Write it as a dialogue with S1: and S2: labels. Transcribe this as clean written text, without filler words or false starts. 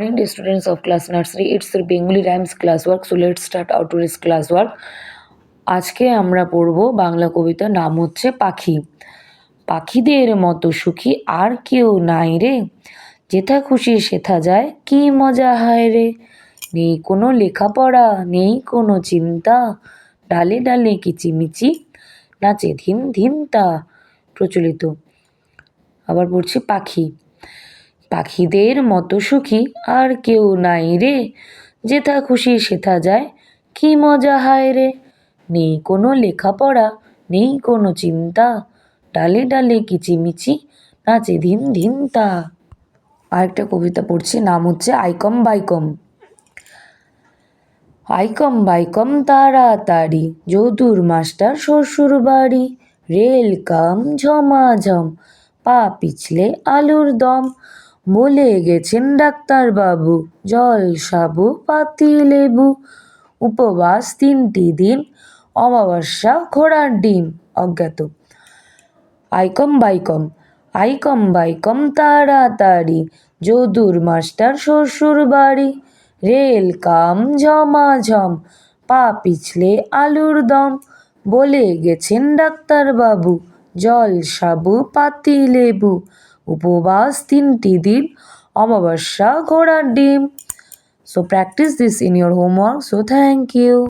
S1: morning, dear students of class nursery. It's your Bengali rhymes classwork. So let's start our today's classwork. আজকে আমরা পড়ব বাংলা কবিতার নাম হচ্ছে পাখি। পাখিদের মতো সুখী আর কেউ নাই রে, যেথা খুশি সেথা যায় কি মজা হায় রে। নেই কোনো লেখাপড়া নেই কোনো চিন্তা, ডালে ডালে কিচিমিচি নাচে ধিম ধিম তা। প্রচলিত। আবার পড়ছি পাখি। পাখিদের মতো সুখী আর কেউ নাই রে, যেথা খুশি সেথা যায় কি মজা হায় রে। নেই কোনো লেখাপড়া নেই কোনো চিন্তা, ডালে ডালে কিচিমিচি নাচে ধিম ধিম তা। আরেকটা কবিতা পড়ছি, নাম হচ্ছে আইকম বাইকম। আইকম বাইকম তাড়াতাড়ি, যদুর মাস্টার শ্বশুর বাড়ি। রেল কাম ঝমাঝম, পা পিছলে আলুর দম। বলে গেছেন ডাক্তার বাবু, জল সাবু পাতি লেবু। উপবাস 3টি দিন, অমাবস্যা ঘোড়ার ডিম। অজ্ঞাত। আইকম বাইকম। আইকম বাইকম তাড়াতাড়ি, যদুর মাস্টার শ্বশুর বাড়ি। রেল কাম ঝমাঝম, পা পিছলে আলুর দম। বলে গেছেন ডাক্তার বাবু, জল সাবু পাতি লেবু। উপবাস 3টি দিন, অমাবস্যা ঘোড়ার ডিম। So practice this in your homework. So thank you.